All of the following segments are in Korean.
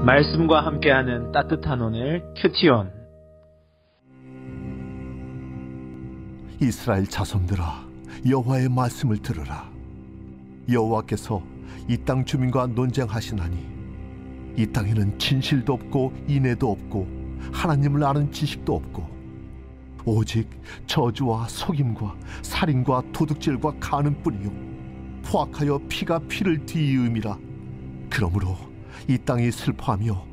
말씀과 함께하는 따뜻한 오늘 큐티온. 이스라엘 자손들아, 여호와의 말씀을 들으라. 여호와께서 이 땅 주민과 논쟁하시나니 이 땅에는 진실도 없고 인애도 없고 하나님을 아는 지식도 없고 오직 저주와 속임과 살인과 도둑질과 간음뿐이요 포악하여 피가 피를 뒤이음이라. 그러므로 이 땅이 슬퍼하며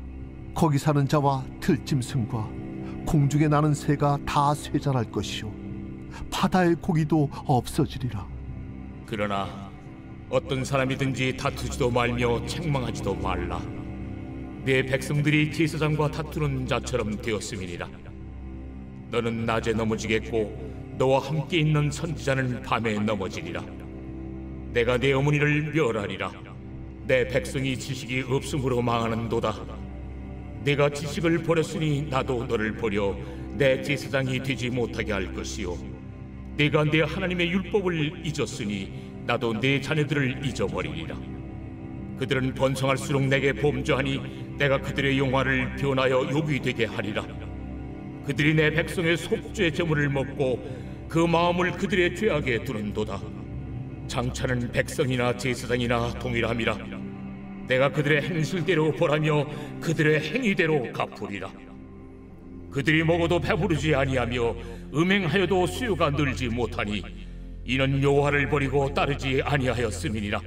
거기 사는 자와 들짐승과 공중에 나는 새가 다 쇠잔할 것이요 바다의 고기도 없어지리라. 그러나 어떤 사람이든지 다투지도 말며 책망하지도 말라. 내 백성들이 제사장과 다투는 자처럼 되었음이니라. 너는 낮에 넘어지겠고 너와 함께 있는 선지자는 밤에 넘어지리라. 내가 내 어머니를 멸하리라. 내 백성이 지식이 없음으로 망하는도다. 내가 지식을 버렸으니 나도 너를 버려 내 제사장이 되지 못하게 할 것이요 내가 내 하나님의 율법을 잊었으니 나도 내 자녀들을 잊어버리리라. 그들은 번성할수록 내게 범죄하니 내가 그들의 영화를 변하여 욕이 되게 하리라. 그들이 내 백성의 속죄 제물을 먹고 그 마음을 그들의 죄악에 두는도다. 장차는 백성이나 제사장이나 동일함이라. 내가 그들의 행실대로 벌하며 그들의 행위대로 갚으리라. 그들이 먹어도 배부르지 아니하며 음행하여도 수요가 늘지 못하니 이는 여호와를 버리고 따르지 아니하였음이니라.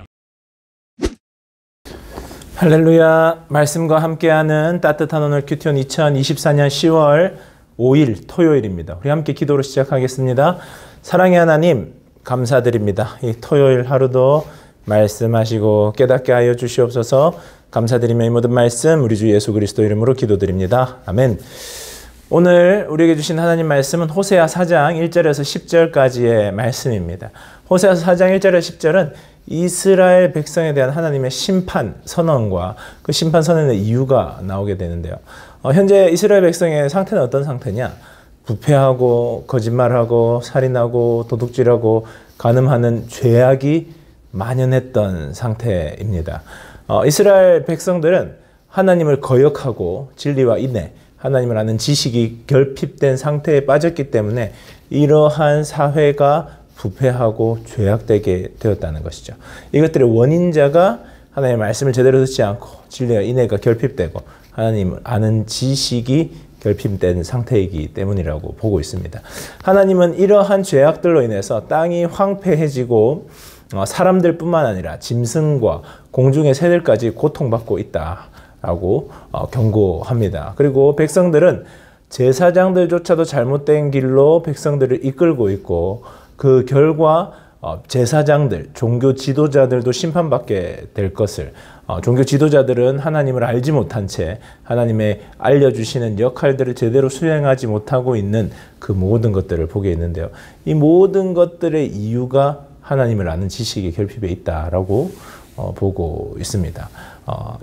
할렐루야. 말씀과 함께하는 따뜻한 오늘 큐티온 2024년 10월 5일 토요일입니다. 우리 함께 기도로 시작하겠습니다. 사랑의 하나님, 감사드립니다. 이 토요일 하루도 말씀하시고 깨닫게 하여 주시옵소서. 감사드리며 이 모든 말씀 우리 주 예수 그리스도 이름으로 기도드립니다. 아멘. 오늘 우리에게 주신 하나님 말씀은 호세아 4장 1절에서 10절까지의 말씀입니다. 호세아 4장 1절에서 10절은 이스라엘 백성에 대한 하나님의 심판 선언과 그 심판 선언의 이유가 나오게 되는데요. 현재 이스라엘 백성의 상태는 어떤 상태냐? 부패하고 거짓말하고 살인하고 도둑질하고 간음하는 죄악이 만연했던 상태입니다. 이스라엘 백성들은 하나님을 거역하고 진리와 인애, 하나님을 아는 지식이 결핍된 상태에 빠졌기 때문에 이러한 사회가 부패하고 죄악되게 되었다는 것이죠. 이것들의 원인자가 하나님의 말씀을 제대로 듣지 않고 진리와 인애가 결핍되고 하나님을 아는 지식이 결핍된 상태이기 때문이라고 보고 있습니다. 하나님은 이러한 죄악들로 인해서 땅이 황폐해지고 사람들뿐만 아니라 짐승과 공중의 새들까지 고통받고 있다라고 경고합니다. 그리고 백성들은 제사장들조차도 잘못된 길로 백성들을 이끌고 있고 그 결과 제사장들, 종교 지도자들도 심판받게 될 것을, 종교 지도자들은 하나님을 알지 못한 채 하나님의 알려주시는 역할들을 제대로 수행하지 못하고 있는 그 모든 것들을 보게 있는데요. 이 모든 것들의 이유가 하나님을 아는 지식의 결핍에 있다라고 보고 있습니다.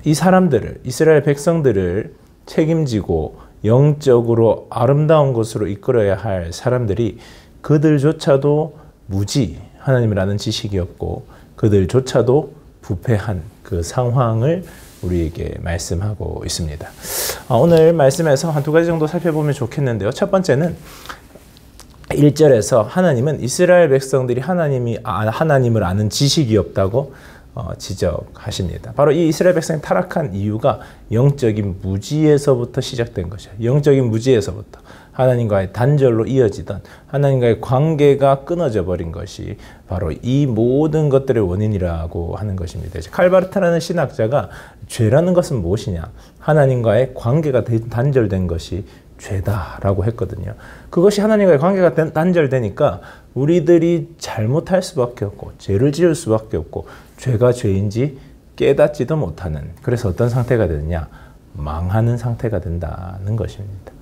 이 사람들을, 이스라엘 백성들을 책임지고 영적으로 아름다운 것으로 이끌어야 할 사람들이 그들조차도 무지, 하나님을 아는 지식이 없고 그들조차도 부패한 그 상황을 우리에게 말씀하고 있습니다. 오늘 말씀에서 한 두 가지 정도 살펴보면 좋겠는데요. 첫 번째는 1절에서 하나님은 이스라엘 백성들이 하나님을 아는 지식이 없다고 지적하십니다. 바로 이 이스라엘 백성이 타락한 이유가 영적인 무지에서부터 시작된 것이죠. 영적인 무지에서부터 하나님과의 단절로 이어지던 하나님과의 관계가 끊어져 버린 것이 바로 이 모든 것들의 원인이라고 하는 것입니다. 칼바르트라는 신학자가 죄라는 것은 무엇이냐? 하나님과의 관계가 단절된 것이 죄다라고 했거든요. 그것이 하나님과의 관계가 단절되니까 우리들이 잘못할 수밖에 없고 죄를 지을 수밖에 없고 죄가 죄인지 깨닫지도 못하는, 그래서 어떤 상태가 되느냐? 망하는 상태가 된다는 것입니다.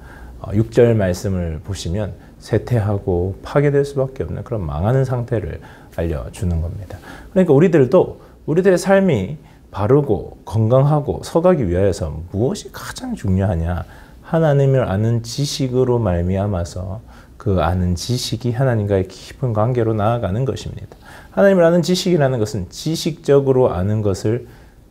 6절 말씀을 보시면 쇠퇴하고 파괴될 수밖에 없는 그런 망하는 상태를 알려주는 겁니다. 그러니까 우리들도 우리들의 삶이 바르고 건강하고 서가기 위하여서 무엇이 가장 중요하냐? 하나님을 아는 지식으로 말미암아서 그 아는 지식이 하나님과의 깊은 관계로 나아가는 것입니다. 하나님을 아는 지식이라는 것은 지식적으로 아는 것을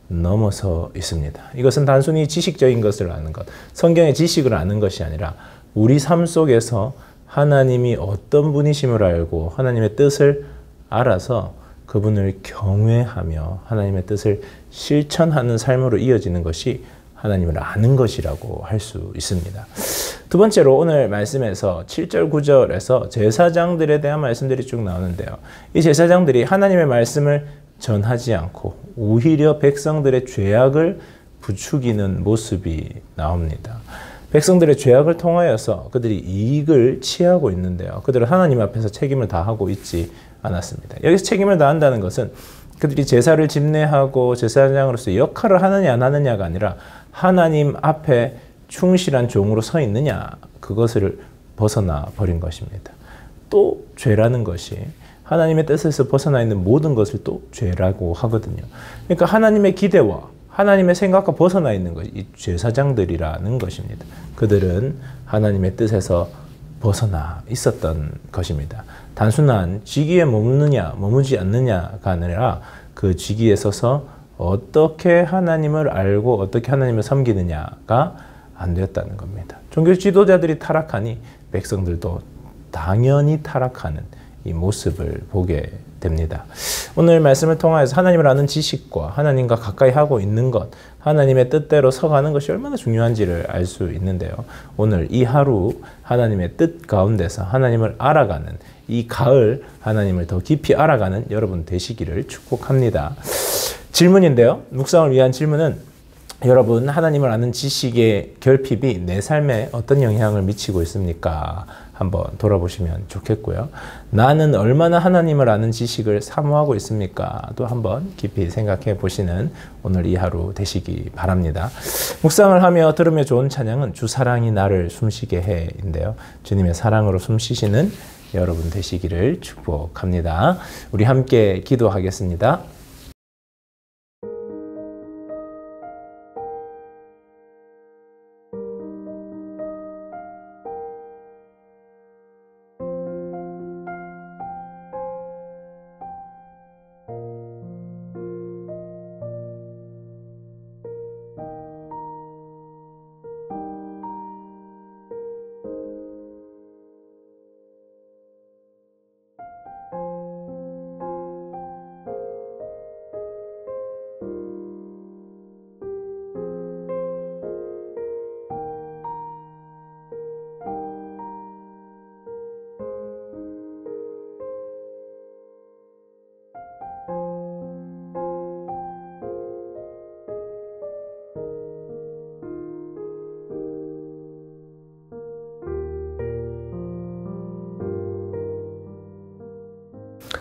넘어서 있습니다. 이것은 단순히 지식적인 것을 아는 것, 성경의 지식을 아는 것이 아니라 우리 삶 속에서 하나님이 어떤 분이심을 알고 하나님의 뜻을 알아서 그분을 경외하며 하나님의 뜻을 실천하는 삶으로 이어지는 것이 하나님을 아는 것이라고 할 수 있습니다. 두 번째로 오늘 말씀에서 7절 9절에서 제사장들에 대한 말씀들이 쭉 나오는데요. 이 제사장들이 하나님의 말씀을 전하지 않고 오히려 백성들의 죄악을 부추기는 모습이 나옵니다. 백성들의 죄악을 통하여서 그들이 이익을 취하고 있는데요. 그들은 하나님 앞에서 책임을 다하고 있지 않았습니다. 여기서 책임을 다한다는 것은 그들이 제사를 집례하고 제사장으로서 역할을 하느냐 안 하느냐가 아니라 하나님 앞에 충실한 종으로 서 있느냐, 그것을 벗어나 버린 것입니다. 또 죄라는 것이 하나님의 뜻에서 벗어나 있는 모든 것을 또 죄라고 하거든요. 그러니까 하나님의 기대와 하나님의 생각과 벗어나 있는 것이 이 제사장들이라는 것입니다. 그들은 하나님의 뜻에서 벗어나 있었던 것입니다. 단순한 직위에 머무지 않느냐가 아니라 그 직위에 서서 어떻게 하나님을 알고 어떻게 하나님을 섬기느냐가 안 되었다는 겁니다. 종교 지도자들이 타락하니 백성들도 당연히 타락하는 이 모습을 보게 됩니다. 오늘 말씀을 통하여서 하나님을 아는 지식과 하나님과 가까이 하고 있는 것, 하나님의 뜻대로 서가는 것이 얼마나 중요한지를 알 수 있는데요. 오늘 이 하루 하나님의 뜻 가운데서 하나님을 알아가는 이 가을 하나님을 더 깊이 알아가는 여러분 되시기를 축복합니다. 질문인데요. 묵상을 위한 질문은 여러분, 하나님을 아는 지식의 결핍이 내 삶에 어떤 영향을 미치고 있습니까? 한번 돌아보시면 좋겠고요. 나는 얼마나 하나님을 아는 지식을 사모하고 있습니까? 또 한번 깊이 생각해 보시는 오늘 이 하루 되시기 바랍니다. 묵상을 하며 들으며 좋은 찬양은 주 사랑이 나를 숨쉬게 해인데요. 주님의 사랑으로 숨쉬시는 여러분 되시기를 축복합니다. 우리 함께 기도하겠습니다.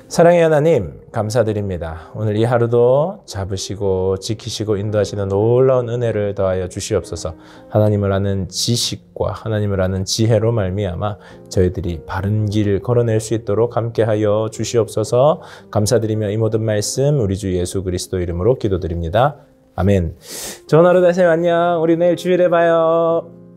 사랑의 하나님, 감사드립니다. 오늘 이 하루도 잡으시고 지키시고 인도하시는 놀라운 은혜를 더하여 주시옵소서. 하나님을 아는 지식과 하나님을 아는 지혜로 말미암아 저희들이 바른 길 걸어낼 수 있도록 함께하여 주시옵소서. 감사드리며 이 모든 말씀 우리 주 예수 그리스도 이름으로 기도드립니다. 아멘. 좋은 하루 되세요. 안녕. 우리 내일 주일에 봐요.